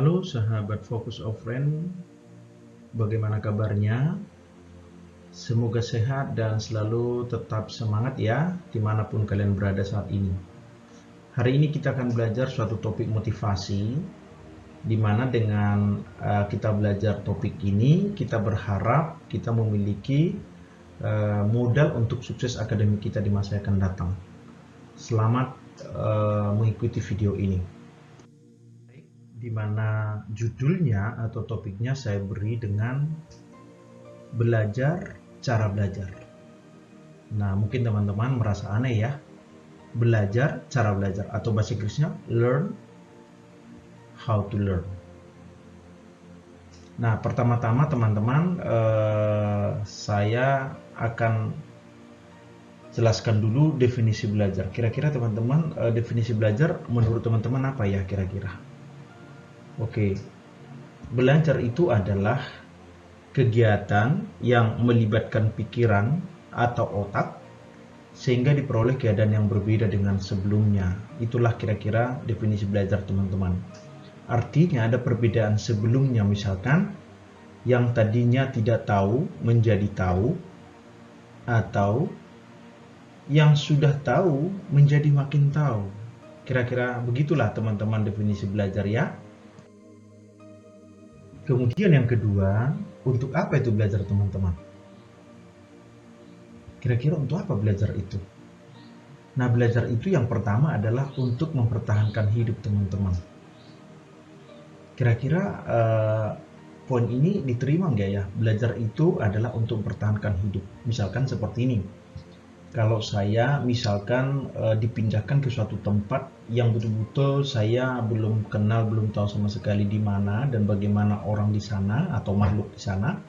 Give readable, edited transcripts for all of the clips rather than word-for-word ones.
Halo sahabat Focus of Friend, bagaimana kabarnya? Semoga sehat dan selalu tetap semangat ya, dimanapun kalian berada saat ini. Hari ini kita akan belajar suatu topik motivasi, di mana dengan kita belajar topik ini, kita berharap kita memiliki modal untuk sukses akademik kita di masa yang akan datang. Selamat mengikuti video ini. Di mana judulnya atau topiknya saya beri dengan belajar cara belajar. Nah, mungkin teman-teman merasa aneh ya, belajar cara belajar, atau bahasa Inggrisnya learn how to learn. Nah, pertama-tama teman-teman saya akan jelaskan dulu definisi belajar. Kira-kira teman-teman definisi belajar menurut teman-teman apa ya kira-kira? Oke, belajar itu adalah kegiatan yang melibatkan pikiran atau otak sehingga diperoleh keadaan yang berbeda dengan sebelumnya. Itulah kira-kira definisi belajar teman-teman. Artinya ada perbedaan sebelumnya, misalkan yang tadinya tidak tahu menjadi tahu, atau yang sudah tahu menjadi makin tahu. Kira-kira begitulah teman-teman definisi belajar ya. Kemudian yang kedua, untuk apa itu belajar teman-teman? Kira-kira untuk apa belajar itu? Nah, belajar itu yang pertama adalah untuk mempertahankan hidup teman-teman. Kira-kira poin ini diterima nggak ya? Belajar itu adalah untuk mempertahankan hidup. Misalkan seperti ini. Kalau saya misalkan dipindahkan ke suatu tempat yang betul-betul saya belum kenal, belum tahu sama sekali di mana dan bagaimana orang di sana atau makhluk di sana,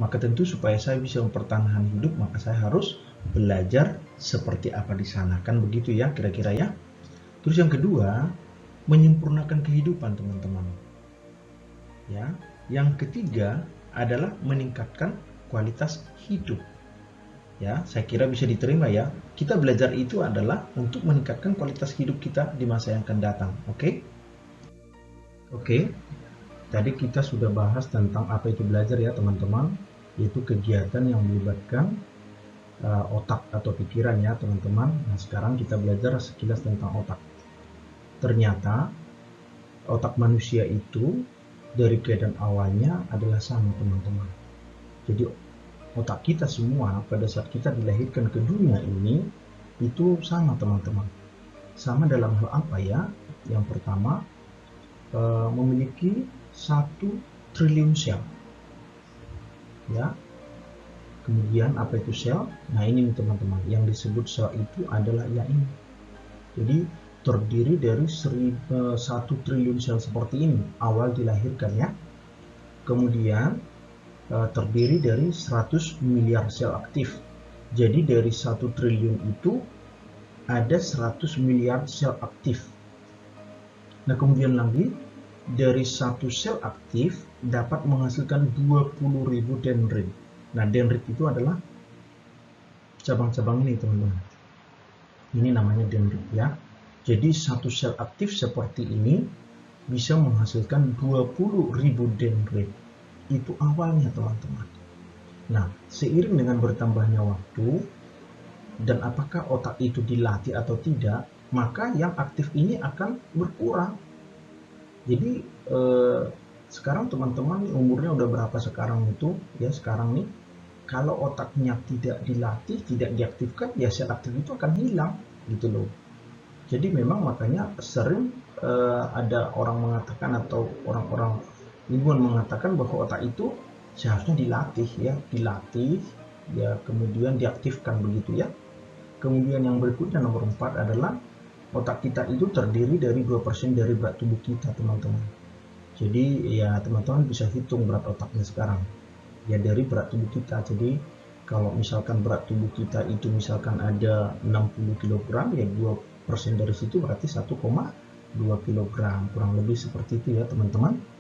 maka tentu supaya saya bisa mempertahankan hidup, maka saya harus belajar seperti apa di sana. Kan begitu ya kira-kira ya. Terus yang kedua, menyempurnakan kehidupan teman-teman. Ya, yang ketiga adalah meningkatkan kualitas hidup. Ya, saya kira bisa diterima ya. Kita belajar itu adalah untuk meningkatkan kualitas hidup kita di masa yang akan datang. Oke? Oke. Tadi kita sudah bahas tentang apa itu belajar ya teman-teman, yaitu kegiatan yang melibatkan otak atau pikiran ya teman-teman. Nah, sekarang kita belajar sekilas tentang otak. Ternyata otak manusia itu dari keadaan awalnya adalah sama teman-teman. Jadi otak kita semua pada saat kita dilahirkan ke dunia ini itu sama teman-teman. Sama dalam hal apa ya? Yang pertama, memiliki 1 triliun sel. Ya. Kemudian apa itu sel? Nah, ini teman-teman, yang disebut sel itu adalah ya ini. Jadi terdiri dari 1 triliun sel seperti ini awal dilahirkan ya. Kemudian terdiri dari 100 miliar sel aktif. Jadi dari 1 triliun itu ada 100 miliar sel aktif. Nah, kemudian lagi dari 1 sel aktif dapat menghasilkan 20.000 dendrit. Nah, dendrit itu adalah cabang-cabang ini teman-teman. Ini namanya dendrit ya. Jadi 1 sel aktif seperti ini bisa menghasilkan 20.000 dendrit. Itu awalnya teman-teman. Nah, seiring dengan bertambahnya waktu dan apakah otak itu dilatih atau tidak, maka yang aktif ini akan berkurang. Jadi sekarang teman-teman umurnya udah berapa sekarang itu ya, sekarang nih kalau otaknya tidak dilatih, tidak diaktifkan, ya sel aktif itu akan hilang gitu loh. Jadi memang makanya sering ada orang mengatakan atau orang-orang ilmuwan mengatakan bahwa otak itu seharusnya dilatih ya, kemudian diaktifkan begitu ya. Kemudian yang berikutnya nomor 4 adalah otak kita itu terdiri dari 2% dari berat tubuh kita teman-teman. Jadi ya teman-teman bisa hitung berat otaknya sekarang ya dari berat tubuh kita. Jadi kalau misalkan berat tubuh kita itu misalkan ada 60 kg ya 2% dari situ berarti 1,2 kg, kurang lebih seperti itu ya teman-teman.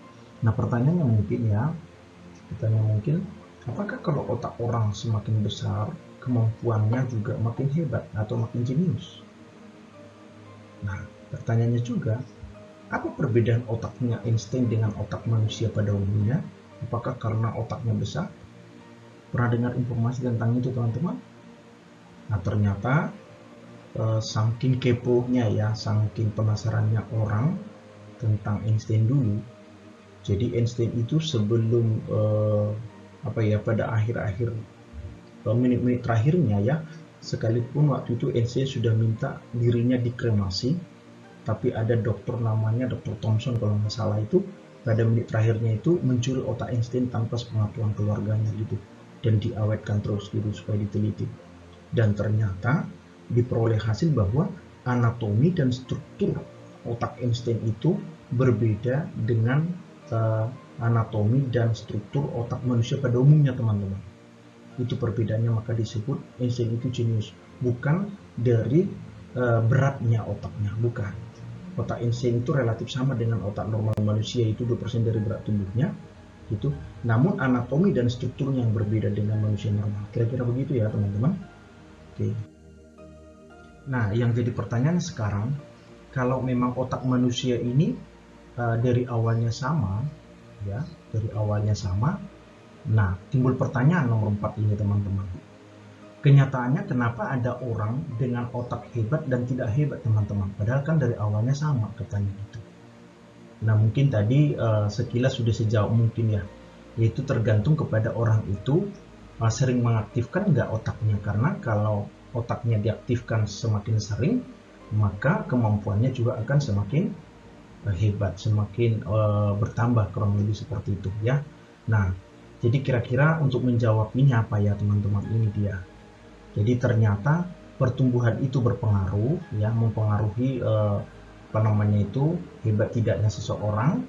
Nah, pertanyaannya mungkin apakah kalau otak orang semakin besar kemampuannya juga makin hebat atau makin jenius? Nah, pertanyaannya juga, Apa perbedaan otaknya Einstein dengan otak manusia pada umumnya? Apakah karena otaknya besar? Pernah dengar informasi tentang itu, teman-teman? Nah, ternyata saking keponya ya, saking penasarannya orang tentang Einstein dulu. Jadi Einstein itu sebelum pada akhir-akhir menit-menit terakhirnya ya, sekalipun waktu itu Einstein sudah minta dirinya dikremasi, tapi ada dokter namanya Dr. Thomson kalau nggak salah, itu pada menit terakhirnya itu mencuri otak Einstein tanpa sepengetahuan keluarganya gitu, dan diawetkan terus gitu supaya diteliti. Dan ternyata diperoleh hasil bahwa anatomi dan struktur otak Einstein itu berbeda dengan anatomi dan struktur otak manusia pada umumnya, teman-teman. Itu perbedaannya, maka disebut Einstein itu jenius. Bukan dari beratnya otaknya, bukan. Otak Einstein itu relatif sama dengan otak normal manusia, itu 2% dari berat tubuhnya gitu. Namun anatomi dan strukturnya yang berbeda dengan manusia normal. Kira-kira begitu ya, teman-teman. Oke. Nah, yang jadi pertanyaan sekarang, kalau memang otak manusia ini dari awalnya sama ya, dari awalnya sama. Nah, timbul pertanyaan nomor 4 ini, teman-teman. Kenyataannya kenapa ada orang dengan otak hebat dan tidak hebat, teman-teman? Padahal kan dari awalnya sama katanya gitu. Nah, mungkin tadi sekilas sudah sejauh mungkin ya, yaitu tergantung kepada orang itu sering mengaktifkan nggak otaknya. Karena kalau otaknya diaktifkan semakin sering, maka kemampuannya juga akan semakin hebat, semakin bertambah, kurang lebih seperti itu ya. Nah, jadi kira-kira untuk menjawab ini apa ya, teman-teman? Ini dia. Jadi ternyata pertumbuhan itu berpengaruh ya, mempengaruhi hebat tidaknya seseorang.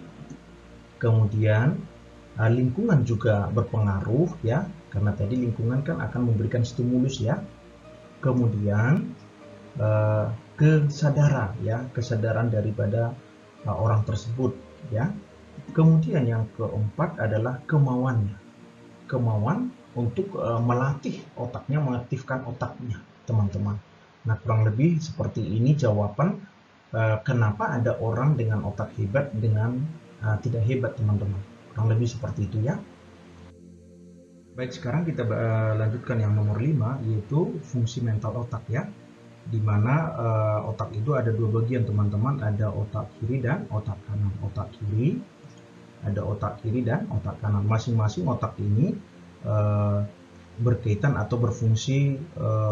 Kemudian lingkungan juga berpengaruh ya, karena tadi lingkungan kan akan memberikan stimulus ya. Kemudian kesadaran daripada orang tersebut ya. Kemudian yang keempat adalah kemauan untuk melatih otaknya, mengaktifkan otaknya, teman-teman. Nah, kurang lebih seperti ini jawaban kenapa ada orang dengan otak hebat dengan tidak hebat, teman-teman. Kurang lebih seperti itu ya. Baik, sekarang kita lanjutkan yang nomor 5, yaitu fungsi mental otak ya. Dimana otak itu ada dua bagian, teman-teman. Ada otak kiri dan otak kanan. Otak kiri, ada otak kiri dan otak kanan. Masing-masing otak ini berkaitan atau berfungsi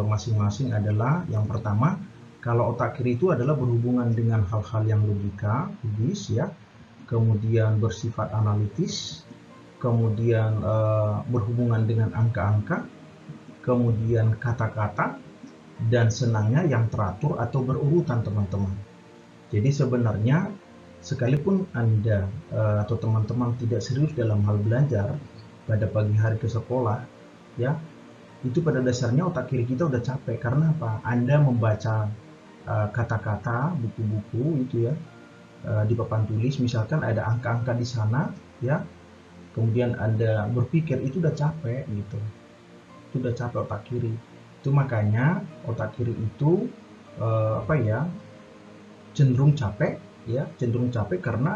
masing-masing adalah, yang pertama, kalau otak kiri itu adalah berhubungan dengan hal-hal yang logis ya, kemudian bersifat analitis, kemudian berhubungan dengan angka-angka, kemudian kata-kata, dan senangnya yang teratur atau berurutan, teman-teman. Jadi sebenarnya sekalipun Anda atau teman-teman tidak serius dalam hal belajar pada pagi hari ke sekolah ya, itu pada dasarnya otak kiri kita udah capek. Karena apa? Anda membaca kata-kata, buku-buku itu ya, di papan tulis misalkan ada angka-angka di sana ya, kemudian Anda berpikir, itu udah capek gitu, itu udah capek otak kiri. Itu makanya otak kiri itu cenderung capek ya, cenderung capek karena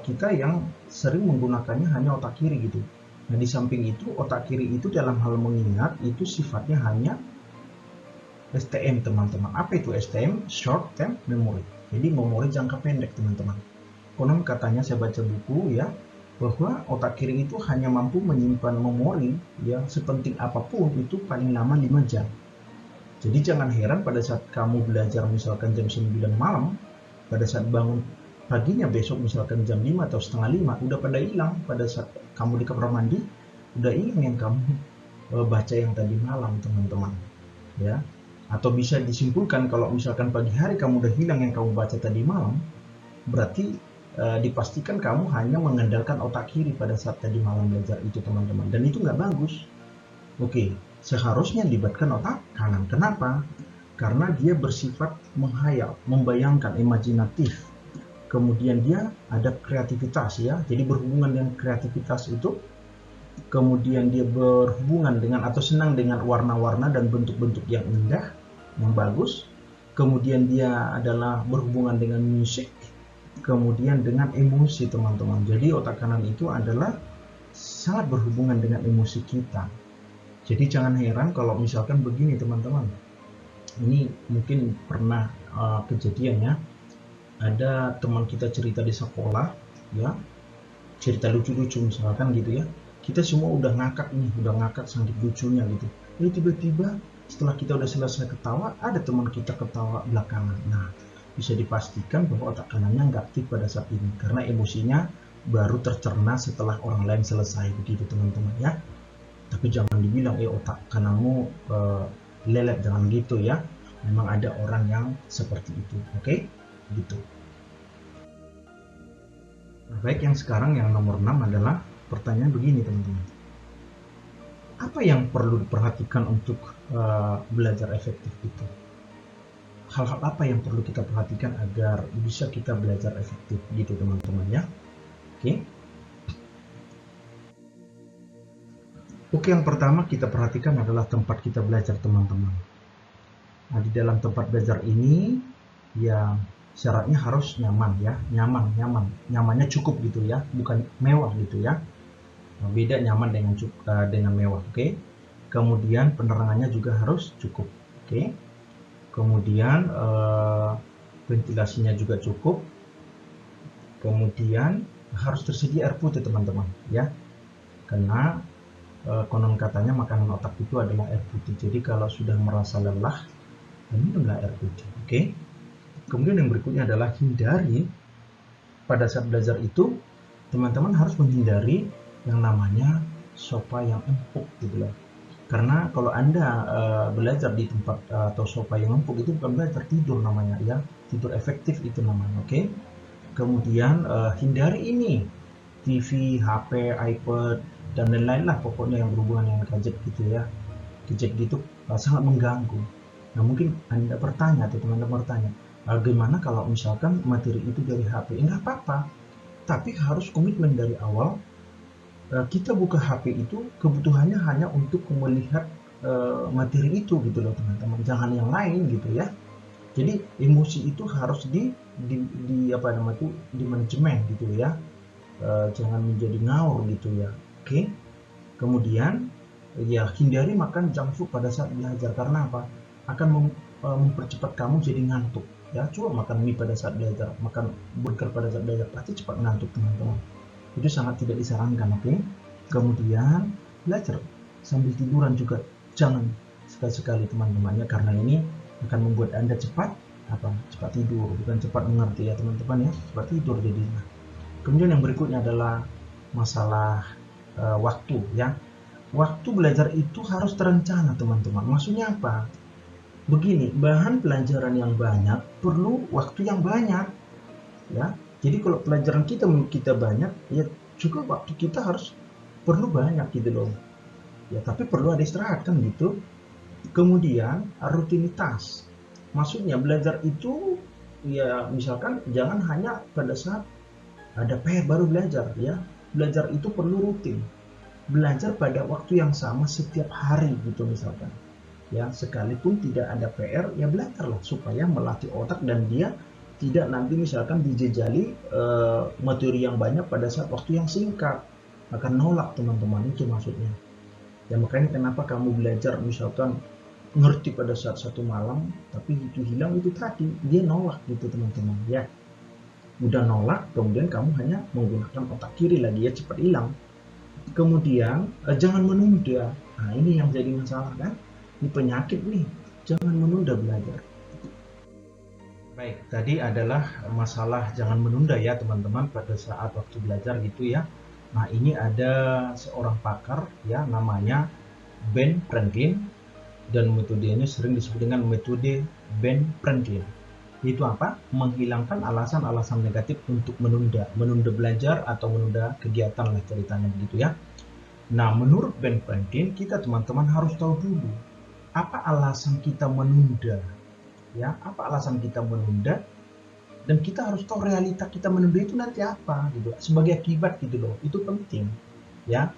kita yang sering menggunakannya hanya otak kiri gitu. Nah, di samping itu otak kiri itu dalam hal mengingat itu sifatnya hanya STM, teman-teman. Apa itu STM? Short Term Memory. Jadi memori jangka pendek, teman-teman. Konon katanya saya baca buku ya, bahwa otak kiri itu hanya mampu menyimpan memori yang sepenting apapun itu paling lama 5 jam. Jadi jangan heran pada saat kamu belajar misalkan jam 9 malam, pada saat bangun paginya besok misalkan jam 5 atau setengah 5 udah pada hilang. Pada saat kamu di kamar mandi udah hilang yang kamu baca yang tadi malam, teman-teman ya. Atau bisa disimpulkan kalau misalkan pagi hari kamu udah hilang yang kamu baca tadi malam, berarti dipastikan kamu hanya mengandalkan otak kiri pada saat tadi malam belajar itu, teman-teman, dan itu nggak bagus. Oke, seharusnya libatkan otak kanan. Kenapa? Karena dia bersifat menghayal, membayangkan, imajinatif. Kemudian dia ada kreativitas ya, jadi berhubungan dengan kreativitas itu. Kemudian dia berhubungan dengan atau senang dengan warna-warna dan bentuk-bentuk yang indah, yang bagus. Kemudian dia adalah berhubungan dengan musik, kemudian dengan emosi teman-teman. Jadi otak kanan itu adalah sangat berhubungan dengan emosi kita. Jadi jangan heran kalau misalkan begini teman-teman. Ini mungkin pernah kejadian ya. Ada teman kita cerita di sekolah ya, cerita lucu-lucu misalkan gitu ya. Kita semua udah ngakak nih, udah ngakak saking lucunya gitu. Jadi tiba-tiba setelah kita udah selesai ketawa, ada teman kita ketawa belakangan. Nah, bisa dipastikan bahwa otak kanannya nggak aktif pada saat ini karena emosinya baru tercerna setelah orang lain selesai, begitu teman-teman ya. Tapi jangan dibilang otak kananmu lelet, jangan gitu ya. Memang ada orang yang seperti itu, oke? Gitu. Nah, baik, yang sekarang yang nomor 6 adalah pertanyaan begini teman-teman. Apa yang perlu diperhatikan untuk belajar efektif itu? Hal-hal apa yang perlu kita perhatikan agar bisa kita belajar efektif gitu teman-teman ya. Oke, yang pertama kita perhatikan adalah tempat kita belajar teman-teman. Nah, di dalam tempat belajar ini ya syaratnya harus nyaman ya, nyamannya cukup gitu ya, bukan mewah gitu ya. Nah, beda nyaman dengan mewah, oke. Kemudian penerangannya juga harus cukup, oke. Kemudian ventilasinya juga cukup. Kemudian harus tersedia air putih teman-teman ya, karena konon katanya makanan otak itu adalah air putih. Jadi kalau sudah merasa lelah, minumlah air putih, oke. Kemudian yang berikutnya adalah hindari pada saat belajar itu, teman-teman harus menghindari yang namanya sofa yang empuk gitu loh. Karena kalau Anda belajar di tempat atau sofa yang empuk, itu bukan belajar, tidur namanya ya, tidur efektif itu namanya, oke. Kemudian hindari ini TV, HP, iPad dan lain-lain lah pokoknya yang berhubungan dengan gadget gitu ya. Gadget gitu sangat mengganggu. Nah, mungkin Anda bertanya atau teman-teman bertanya, gimana kalau misalkan materi itu dari HP? Enggak apa-apa, tapi harus komitmen dari awal. Kita buka HP itu kebutuhannya hanya untuk melihat materi itu gitu loh teman-teman, jangan yang lain gitu ya. Jadi emosi itu harus di apa namanya itu, di manajemen gitu ya. Jangan menjadi ngaur gitu ya, oke. Kemudian ya hindari makan junk food pada saat belajar, karena apa? Akan mempercepat kamu jadi ngantuk ya. Coba makan mie pada saat belajar, makan burger pada saat belajar, pasti cepat ngantuk teman-teman. Itu sangat tidak disarankan, oke. Kemudian belajar sambil tiduran juga jangan sekali-sekali teman-teman ya, karena ini akan membuat Anda cepat tidur, bukan cepat mengerti ya teman-teman ya, cepat tidur jadinya. Kemudian yang berikutnya adalah masalah waktu ya. Waktu belajar itu harus terencana teman-teman. Maksudnya apa? Begini, bahan pelajaran yang banyak perlu waktu yang banyak ya. Jadi kalau pelajaran kita banyak ya, juga waktu kita harus perlu banyak gitu loh ya. Tapi perlu ada istirahat kan gitu. Kemudian rutinitas, maksudnya belajar itu ya, misalkan jangan hanya pada saat ada PR baru belajar ya. Belajar itu perlu rutin, belajar pada waktu yang sama setiap hari gitu misalkan ya. Sekalipun tidak ada PR ya, belajarlah supaya melatih otak dan dia tidak nanti misalkan dijejali materi yang banyak pada saat waktu yang singkat, akan nolak teman-teman, itu maksudnya ya. Makanya kenapa kamu belajar misalkan ngerti pada saat satu malam tapi itu hilang, itu tadi dia nolak gitu teman-teman ya. Udah nolak, kemudian kamu hanya menggunakan otak kiri lagi ya, cepat hilang. Kemudian jangan menunda. Nah, ini yang jadi masalah kan, ini penyakit nih, jangan menunda belajar. Baik, tadi adalah masalah jangan menunda ya teman-teman pada saat waktu belajar gitu ya. Nah, ini ada seorang pakar ya, namanya Ben Franklin, dan metodenya sering disebut dengan metode Ben Franklin. Itu apa? Menghilangkan alasan-alasan negatif untuk menunda belajar atau menunda kegiatan lah ceritanya begitu ya. Nah, menurut Ben Franklin, kita teman-teman harus tahu dulu apa alasan kita menunda ya, apa alasan kita menunda, dan kita harus tahu realita kita menunda itu nanti apa gitu, sebagai akibat gitu loh. Itu penting ya.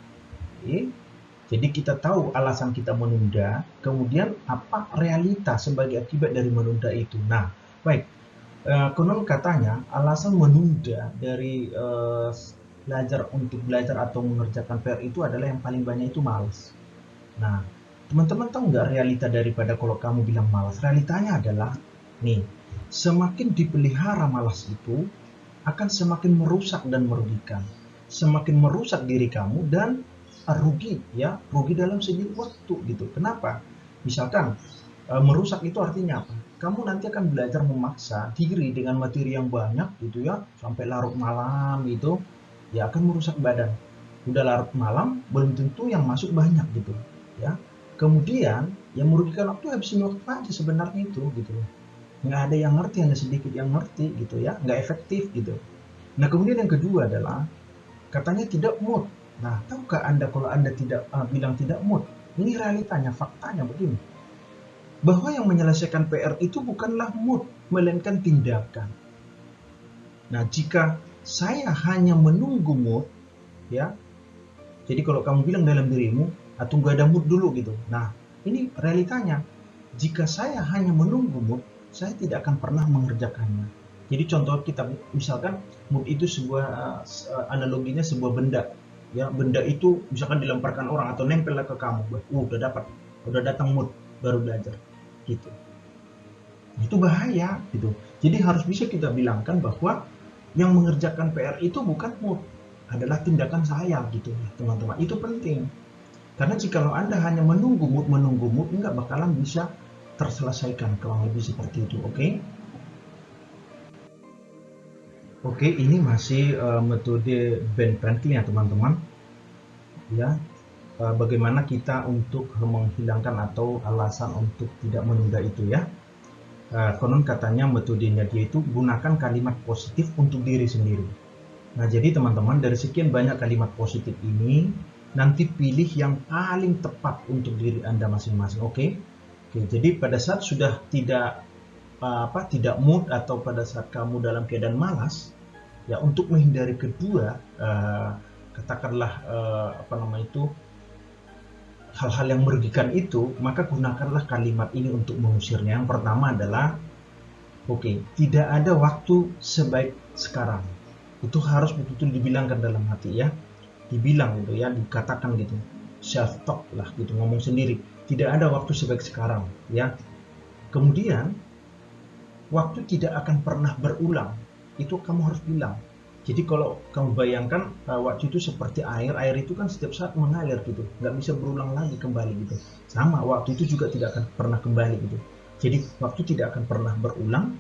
Jadi kita tahu alasan kita menunda, kemudian apa realita sebagai akibat dari menunda itu. Nah, baik, Konon katanya alasan menunda dari belajar atau mengerjakan PR itu adalah yang paling banyak itu malas. Nah, teman-teman tahu nggak realita daripada kalau kamu bilang malas? Realitanya adalah, nih, semakin dipelihara malas itu akan semakin merusak dan merugikan. Semakin merusak diri kamu dan rugi, ya, rugi dalam segi waktu gitu. Kenapa? Misalkan merusak itu artinya apa? Kamu nanti akan belajar memaksa diri dengan materi yang banyak gitu ya, sampai larut malam gitu, ya akan merusak badan. Udah larut malam, belum tentu yang masuk banyak gitu, ya. Kemudian yang merugikan waktu habisin waktu aja sebenarnya itu gitu. Nggak ada yang ngerti, hanya sedikit yang ngerti gitu ya, nggak efektif gitu. Nah kemudian yang kedua adalah katanya tidak mood. Nah tahukah Anda kalau Anda tidak bilang tidak mood? Ini realitanya, faktanya begini bahwa yang menyelesaikan PR itu bukanlah mood, melainkan tindakan. Nah, jika saya hanya menunggu mood, ya, jadi kalau kamu bilang dalam dirimu, tunggu ada mood dulu gitu. Nah, ini realitanya. Jika saya hanya menunggu mood, saya tidak akan pernah mengerjakannya. Jadi contoh kita, misalkan mood itu sebuah analoginya sebuah benda. Ya, benda itu misalkan dilemparkan orang atau nempel ke kamu, udah dapat, udah datang mood, baru belajar gitu. Itu bahaya gitu. Jadi harus bisa kita bilangkan bahwa yang mengerjakan PR itu bukan mood, adalah tindakan saya gitu ya teman-teman. Itu penting. Karena jika Anda hanya menunggu mood nggak bakalan bisa terselesaikan kalau lebih seperti itu, oke? Oke, ini masih metode Ben Franklin ya teman-teman. Ya, bagaimana kita untuk menghilangkan atau alasan untuk tidak menunda itu ya. Konon katanya metodenya dia itu gunakan kalimat positif untuk diri sendiri. Nah, jadi teman-teman dari sekian banyak kalimat positif ini, nanti pilih yang paling tepat untuk diri Anda masing-masing, oke? Oke, jadi pada saat sudah tidak mood atau pada saat kamu dalam keadaan malas, ya untuk menghindari kedua katakanlah hal-hal yang merugikan itu, maka gunakanlah kalimat ini untuk mengusirnya. Yang pertama adalah oke, tidak ada waktu sebaik sekarang. Itu harus betul-betul dibilangkan dalam hati ya. Dibilang gitu ya, dikatakan gitu. Self talk lah gitu, ngomong sendiri. Tidak ada waktu sebaik sekarang ya. Kemudian waktu tidak akan pernah berulang. Itu kamu harus bilang. Jadi kalau kamu bayangkan waktu itu seperti air itu kan setiap saat mengalir gitu, nggak bisa berulang lagi kembali gitu. Sama, waktu itu juga tidak akan pernah kembali gitu. Jadi waktu tidak akan pernah berulang.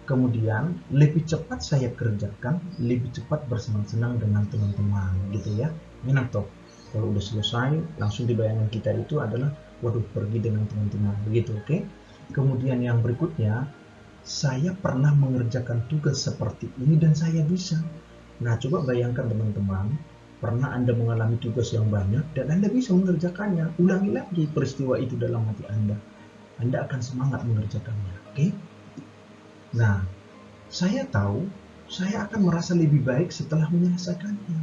Kemudian lebih cepat saya kerjakan, lebih cepat bersenang-senang dengan teman-teman gitu ya. Enak toh. Kalau udah selesai, langsung di bayangan kita itu adalah, waduh pergi dengan teman-teman begitu, oke? Kemudian yang berikutnya, saya pernah mengerjakan tugas seperti ini dan saya bisa. Nah, coba bayangkan teman-teman, pernah Anda mengalami tugas yang banyak dan Anda bisa mengerjakannya. Ulangi lagi peristiwa itu dalam hati Anda. Anda akan semangat mengerjakannya, oke? Nah, saya tahu saya akan merasa lebih baik setelah menyelesaikannya.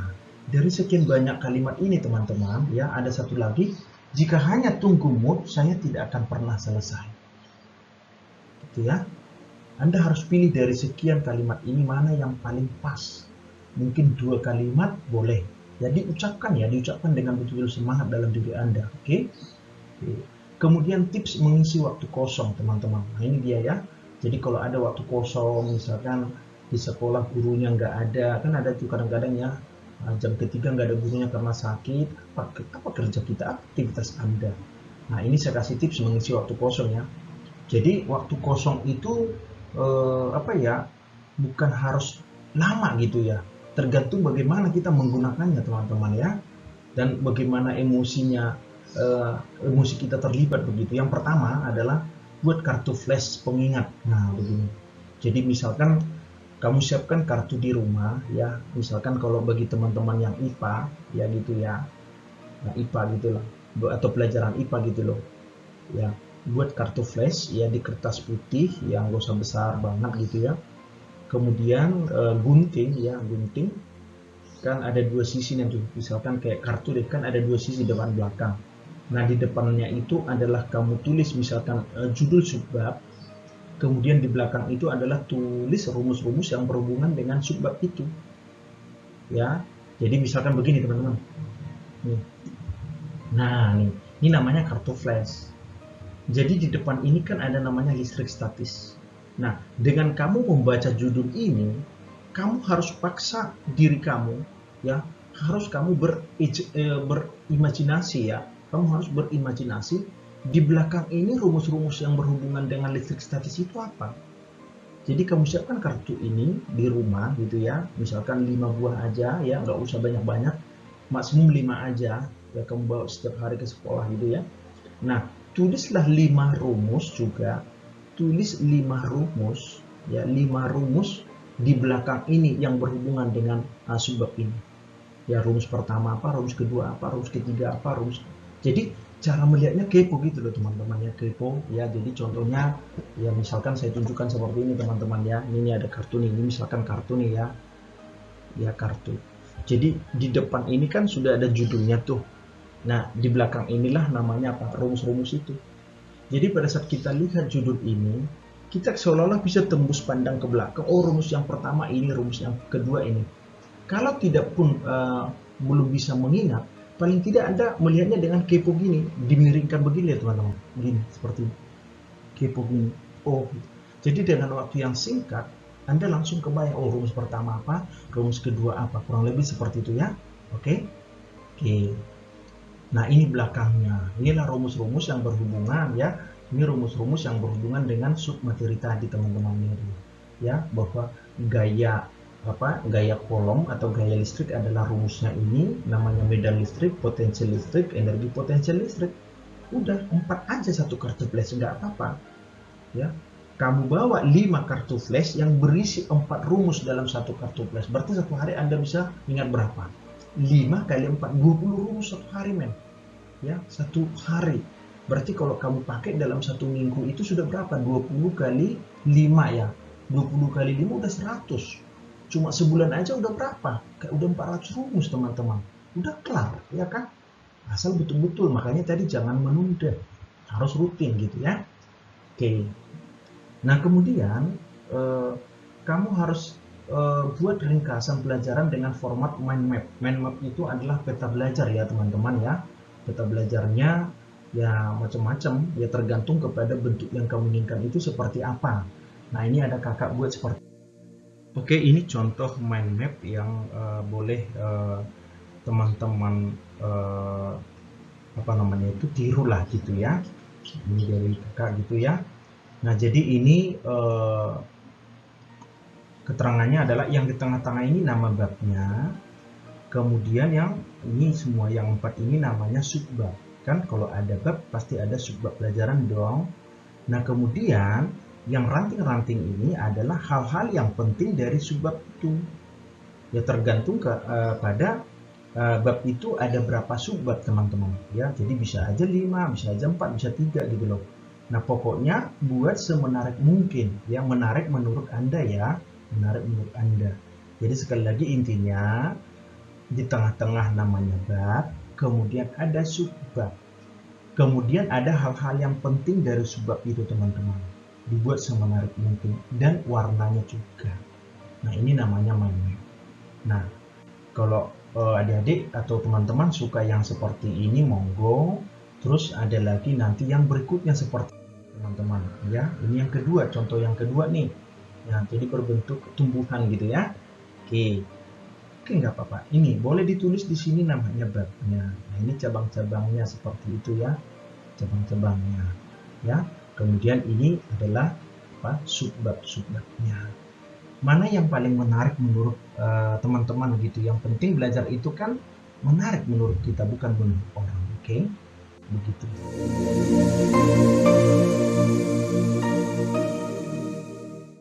Nah, dari sekian banyak kalimat ini teman-teman, ya ada satu lagi, jika hanya tunggu mood, saya tidak akan pernah selesai. Gitu ya. Anda harus pilih dari sekian kalimat ini mana yang paling pas. Mungkin 2 kalimat boleh. Jadi ucapkan ya, diucapkan dengan betul-betul semangat dalam diri Anda. Oke? Kemudian tips mengisi waktu kosong teman-teman. Nah ini dia ya. Jadi kalau ada waktu kosong, misalkan di sekolah gurunya nggak ada, kan ada tuh kadang-kadang ya, jam ketiga nggak ada gurunya karena sakit, apa kerja kita, aktivitas Anda. Nah ini saya kasih tips mengisi waktu kosong ya. Jadi waktu kosong itu bukan harus lama gitu ya. Tergantung bagaimana kita menggunakannya teman-teman ya. Dan bagaimana emosi kita terlibat begitu. Yang pertama adalah buat kartu flash pengingat. Nah begini. Jadi misalkan kamu siapkan kartu di rumah ya. Misalkan kalau bagi teman-teman yang IPA ya gitu ya. Nah IPA gitu lah. Atau pelajaran IPA gitu loh. Ya, buat kartu flash ya di kertas putih yang gak usah besar banget gitu ya. Kemudian gunting ya, gunting kan ada dua sisi nanti, misalkan kayak kartu deh kan ada dua sisi depan belakang. Nah di depannya itu adalah kamu tulis misalkan judul subbab, Kemudian di belakang itu adalah tulis rumus-rumus yang berhubungan dengan subbab itu. Ya, jadi misalkan begini teman-teman. Nah, ini namanya kartu flash. Jadi di depan ini kan ada namanya listrik statis. Nah, dengan kamu membaca judul ini, kamu harus paksa diri kamu, ya, harus kamu berimajinasi ya. Kamu harus berimajinasi di belakang ini rumus-rumus yang berhubungan dengan listrik statis itu apa. Jadi kamu siapkan kartu ini di rumah gitu ya, misalkan 5 buah aja ya, nggak usah banyak-banyak, maksimum 5 aja ya, kamu bawa setiap hari ke sekolah gitu ya. Nah, tulislah 5 rumus juga, tulis 5 rumus ya, 5 rumus di belakang ini yang berhubungan dengan subbab ini. Ya, rumus pertama apa, rumus kedua apa, rumus ketiga apa, rumus. Jadi cara melihatnya kepo gitu loh teman-teman ya, kepo ya. Jadi contohnya ya, misalkan saya tunjukkan seperti ini teman-teman ya. Ini ada kartu nih, ini misalkan kartu nih ya. Ya, kartu. Jadi di depan ini kan sudah ada judulnya tuh. Nah, di belakang inilah namanya apa? Rumus-rumus itu. Jadi pada saat kita lihat judul ini, kita seolah-olah bisa tembus pandang ke belakang. Oh, rumus yang pertama ini, rumus yang kedua ini. Kalau tidak pun belum bisa mengingat, paling tidak Anda melihatnya dengan kepo gini, dimiringkan begini ya teman-teman. Begini, seperti ini. Kepo gini. Oh, jadi dengan waktu yang singkat, Anda langsung kebayang, oh rumus pertama apa, rumus kedua apa. Kurang lebih seperti itu ya. Oke? Oke. Nah, ini belakangnya. Inilah rumus-rumus yang berhubungan ya. Ini rumus-rumus yang berhubungan dengan submateri tadi teman-teman ini. Ya, bahwa gaya kolom atau gaya listrik adalah rumusnya ini, namanya medan listrik, potensial listrik, energi potensial listrik. Udah 4 aja satu kartu flash, nggak apa-apa. Ya. Kamu bawa 5 kartu flash yang berisi 4 rumus dalam satu kartu flash. Berarti satu hari Anda bisa ingat berapa? 5 kali 4, 20 rumus satu hari men. Ya, satu hari. Berarti kalau kamu pakai dalam satu minggu itu sudah berapa? 20 kali 5 ya. 20 kali 5 udah 100. Cuma sebulan aja udah berapa? Kayak udah 400 rumus teman-teman. Udah kelar, ya kan? Asal betul-betul, makanya tadi jangan menunda. Harus rutin gitu ya. Oke. Nah, kemudian kamu harus buat ringkasan pelajaran dengan format mind map. Mind map itu adalah peta belajar ya teman-teman ya. Peta belajarnya ya macam-macam, ya tergantung kepada bentuk yang kamu inginkan itu seperti apa. Nah, ini ada kakak buat seperti. Oke, ini contoh mind map yang boleh teman-teman tiru lah gitu ya. Ini dari kakak gitu ya. Nah, jadi ini keterangannya adalah yang di tengah-tengah ini nama babnya. Kemudian yang ini semua yang 4 ini namanya subbab. Kan kalau ada bab pasti ada subbab pelajaran dong. Nah, kemudian yang ranting-ranting ini adalah hal-hal yang penting dari subbab itu. Ya tergantung pada bab itu ada berapa subbab teman-teman. Ya, jadi bisa aja 5, bisa aja 4, bisa 3 gitu loh. Nah, pokoknya buat semenarik mungkin. Ya, menarik menurut Anda ya. Menarik menurut Anda. Jadi sekali lagi intinya, di tengah-tengah namanya bab, kemudian ada subbab. Kemudian ada hal-hal yang penting dari subbab itu teman-teman. Dibuat semenarik mungkin dan warnanya juga. Nah, ini namanya mind map. Nah, kalau adik-adik atau teman-teman suka yang seperti ini monggo. Terus ada lagi nanti yang berikutnya seperti teman-teman ya. Ini yang kedua, contoh yang kedua nih. Nah, jadi berbentuk tumbuhan gitu ya. Oke. Oke, nggak apa-apa. Ini boleh ditulis di sini namanya babnya. Nah, ini cabang-cabangnya seperti itu ya. Cabang-cabangnya. Ya. Kemudian ini adalah subbab-subbabnya. Mana yang paling menarik menurut teman-teman gitu. Yang penting belajar itu kan menarik menurut kita, bukan menurut orang. Oke? Begitu.